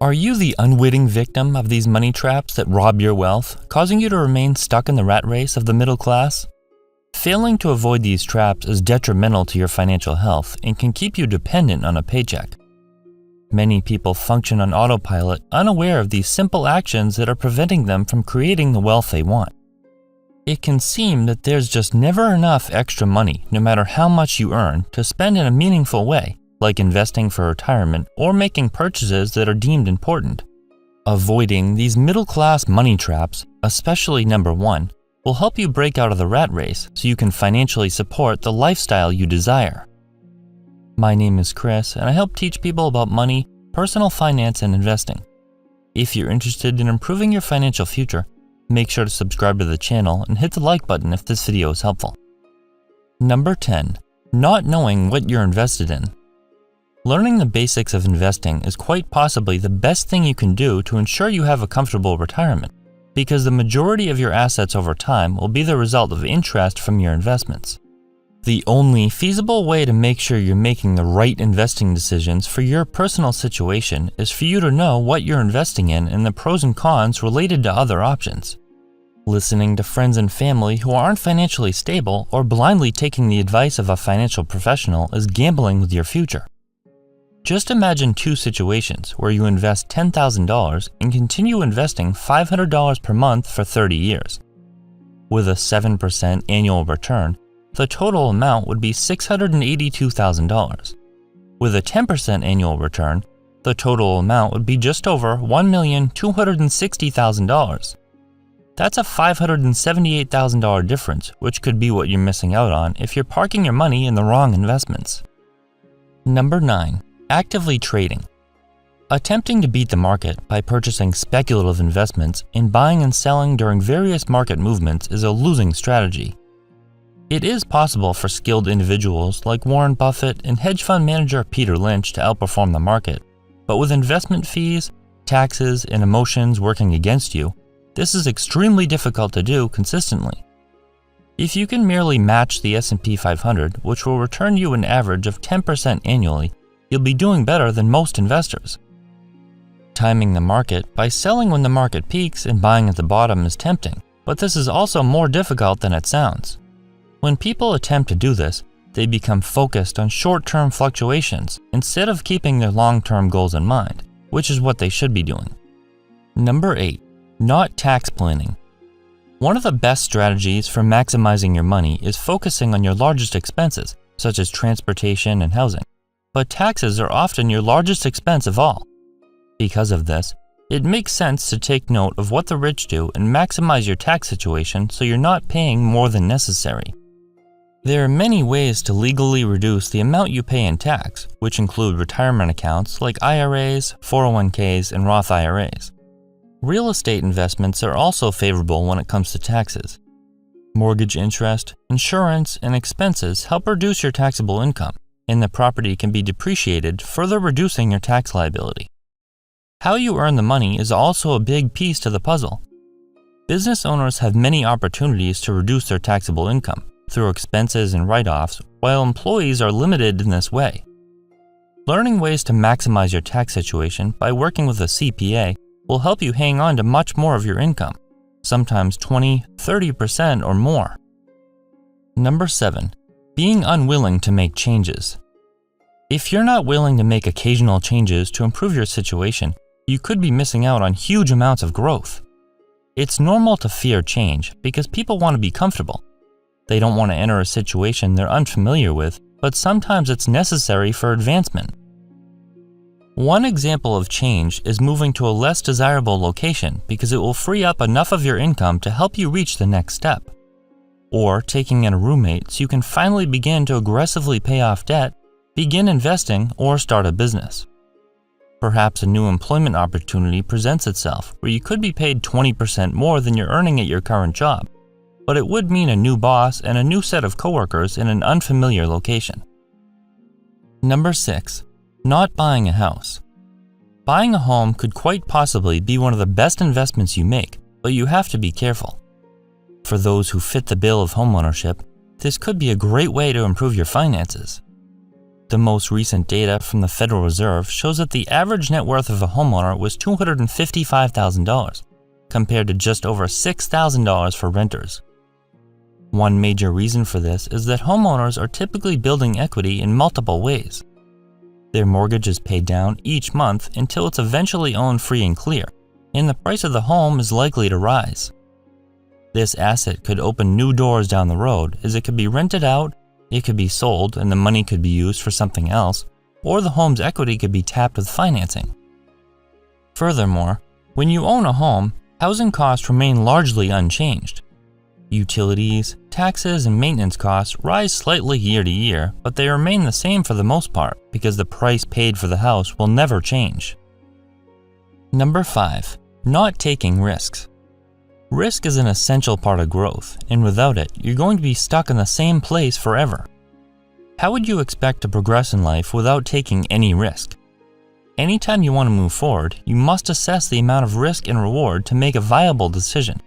Are you the unwitting victim of these money traps that rob your wealth, causing you to remain stuck in the rat race of the middle class? Failing to avoid these traps is detrimental to your financial health and can keep you dependent on a paycheck. Many people function on autopilot, unaware of these simple actions that are preventing them from creating the wealth they want. It can seem that there's just never enough extra money, no matter how much you earn, to spend in a meaningful way, like investing for retirement or making purchases that are deemed important. Avoiding these middle-class money traps, especially number 1, will help you break out of the rat race so you can financially support the lifestyle you desire. My name is Chris, and I help teach people about money, personal finance, and investing. If you're interested in improving your financial future, make sure to subscribe to the channel and hit the like button if this video is helpful. Number 10. Not knowing what you're invested in. Learning the basics of investing is quite possibly the best thing you can do to ensure you have a comfortable retirement, because the majority of your assets over time will be the result of interest from your investments. The only feasible way to make sure you're making the right investing decisions for your personal situation is for you to know what you're investing in and the pros and cons related to other options. Listening to friends and family who aren't financially stable or blindly taking the advice of a financial professional is gambling with your future. Just imagine 2 situations where you invest $10,000 and continue investing $500 per month for 30 years. With a 7% annual return, the total amount would be $682,000. With a 10% annual return, the total amount would be just over $1,260,000. That's a $578,000 difference, which could be what you're missing out on if you're parking your money in the wrong investments. Number 9. Actively trading. Attempting to beat the market by purchasing speculative investments and buying and selling during various market movements is a losing strategy. It is possible for skilled individuals like Warren Buffett and hedge fund manager Peter Lynch to outperform the market, but with investment fees, taxes, and emotions working against you, this is extremely difficult to do consistently. If you can merely match the S&P 500, which will return you an average of 10% annually, you'll be doing better than most investors. Timing the market by selling when the market peaks and buying at the bottom is tempting, but this is also more difficult than it sounds. When people attempt to do this, they become focused on short-term fluctuations instead of keeping their long-term goals in mind, which is what they should be doing. Number 8. Not tax planning. One of the best strategies for maximizing your money is focusing on your largest expenses, such as transportation and housing. But taxes are often your largest expense of all. Because of this, it makes sense to take note of what the rich do and maximize your tax situation so you're not paying more than necessary. There are many ways to legally reduce the amount you pay in tax, which include retirement accounts like IRAs, 401ks, and Roth IRAs. Real estate investments are also favorable when it comes to taxes. Mortgage interest, insurance, and expenses help reduce your taxable income, and the property can be depreciated, further reducing your tax liability. How you earn the money is also a big piece to the puzzle. Business owners have many opportunities to reduce their taxable income through expenses and write-offs, while employees are limited in this way. Learning ways to maximize your tax situation by working with a CPA will help you hang on to much more of your income, sometimes 20–30% or more. Number 7. Being unwilling to make changes. If you're not willing to make occasional changes to improve your situation, you could be missing out on huge amounts of growth. It's normal to fear change because people want to be comfortable. They don't want to enter a situation they're unfamiliar with, but sometimes it's necessary for advancement. One example of change is moving to a less desirable location because it will free up enough of your income to help you reach the next step. Or taking in a roommate so you can finally begin to aggressively pay off debt, begin investing, or start a business. Perhaps a new employment opportunity presents itself where you could be paid 20% more than you're earning at your current job, but it would mean a new boss and a new set of coworkers in an unfamiliar location. Number 6. Not buying a house. Buying a home could quite possibly be one of the best investments you make, but you have to be careful. For those who fit the bill of homeownership, this could be a great way to improve your finances. The most recent data from the Federal Reserve shows that the average net worth of a homeowner was $255,000, compared to just over $6,000 for renters. One major reason for this is that homeowners are typically building equity in multiple ways. Their mortgage is paid down each month until it's eventually owned free and clear, and the price of the home is likely to rise. This asset could open new doors down the road, as it could be rented out, it could be sold and the money could be used for something else, or the home's equity could be tapped with financing. Furthermore, when you own a home, housing costs remain largely unchanged. Utilities, taxes, and maintenance costs rise slightly year to year, but they remain the same for the most part because the price paid for the house will never change. Number 5. Not taking risks. Risk is an essential part of growth, and without it, you're going to be stuck in the same place forever. How would you expect to progress in life without taking any risk? Anytime you want to move forward, you must assess the amount of risk and reward to make a viable decision.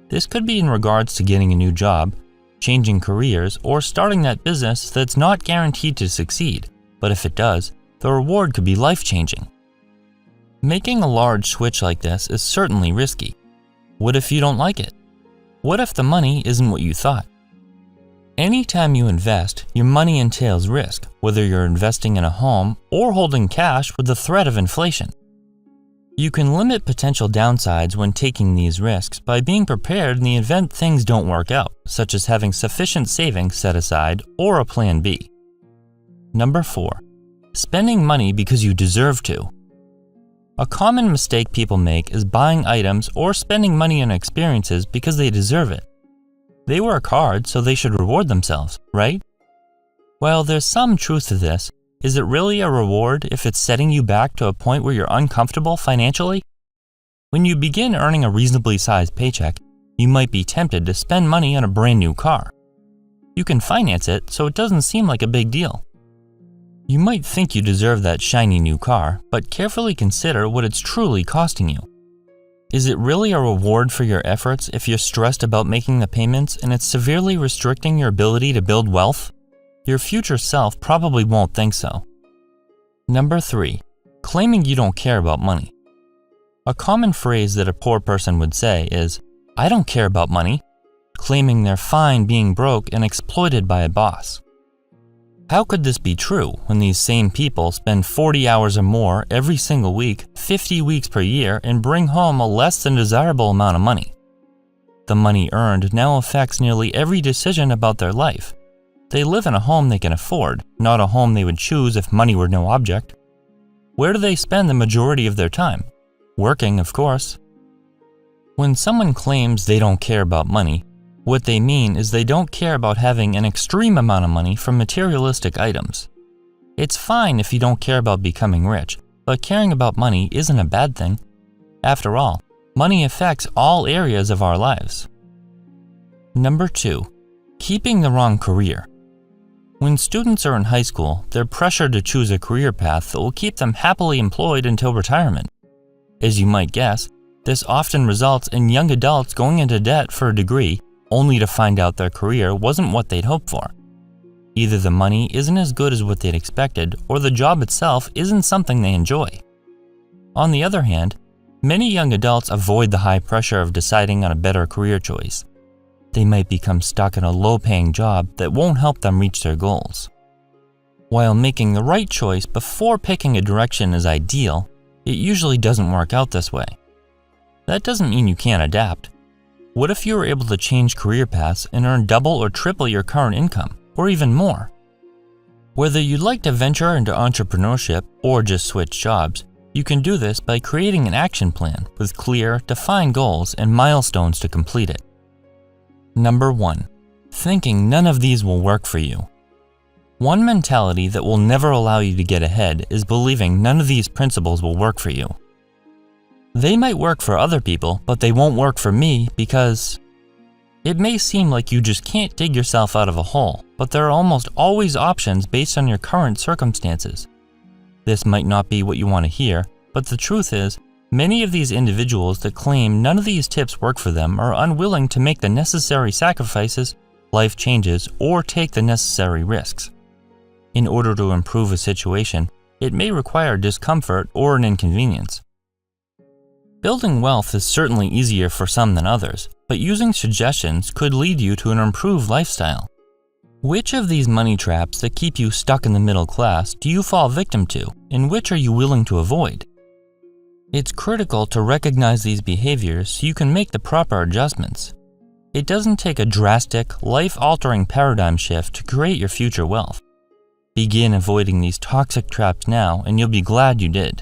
This could be in regards to getting a new job, changing careers, or starting that business that's not guaranteed to succeed, but if it does, the reward could be life-changing. Making a large switch like this is certainly risky. What if you don't like it? What if the money isn't what you thought? Anytime you invest, your money entails risk, whether you're investing in a home or holding cash with the threat of inflation. You can limit potential downsides when taking these risks by being prepared in the event things don't work out, such as having sufficient savings set aside or a plan B. Number 4. Spending money because you deserve to. A common mistake people make is buying items or spending money on experiences because they deserve it. They work hard, so they should reward themselves, right? While there's some truth to this, is it really a reward if it's setting you back to a point where you're uncomfortable financially? When you begin earning a reasonably sized paycheck, you might be tempted to spend money on a brand new car. You can finance it, so it doesn't seem like a big deal. You might think you deserve that shiny new car, but carefully consider what it's truly costing you. Is it really a reward for your efforts if you're stressed about making the payments and it's severely restricting your ability to build wealth? Your future self probably won't think so. Number 3. Claiming you don't care about money. A common phrase that a poor person would say is, "I don't care about money," claiming they're fine being broke and exploited by a boss. How could this be true when these same people spend 40 hours or more every single week, 50 weeks per year, and bring home a less than desirable amount of money? The money earned now affects nearly every decision about their life. They live in a home they can afford, not a home they would choose if money were no object. Where do they spend the majority of their time? Working, of course. When someone claims they don't care about money, what they mean is they don't care about having an extreme amount of money from materialistic items. It's fine if you don't care about becoming rich, but caring about money isn't a bad thing. After all, money affects all areas of our lives. Number 2. Keeping the wrong career. When students are in high school, they're pressured to choose a career path that will keep them happily employed until retirement. As you might guess, this often results in young adults going into debt for a degree only to find out their career wasn't what they'd hoped for. Either the money isn't as good as what they'd expected, or the job itself isn't something they enjoy. On the other hand, many young adults avoid the high pressure of deciding on a better career choice. They might become stuck in a low-paying job that won't help them reach their goals. While making the right choice before picking a direction is ideal, it usually doesn't work out this way. That doesn't mean you can't adapt. What if you were able to change career paths and earn double or triple your current income, or even more? Whether you'd like to venture into entrepreneurship or just switch jobs, you can do this by creating an action plan with clear, defined goals and milestones to complete it. Number 1. Thinking none of these will work for you. One mentality that will never allow you to get ahead is believing none of these principles will work for you. They might work for other people, but they won't work for me because... It may seem like you just can't dig yourself out of a hole, but there are almost always options based on your current circumstances. This might not be what you want to hear, but the truth is, many of these individuals that claim none of these tips work for them are unwilling to make the necessary sacrifices, life changes, or take the necessary risks. In order to improve a situation, it may require discomfort or an inconvenience. Building wealth is certainly easier for some than others, but using suggestions could lead you to an improved lifestyle. Which of these money traps that keep you stuck in the middle class do you fall victim to, and which are you willing to avoid? It's critical to recognize these behaviors so you can make the proper adjustments. It doesn't take a drastic, life-altering paradigm shift to create your future wealth. Begin avoiding these toxic traps now, and you'll be glad you did.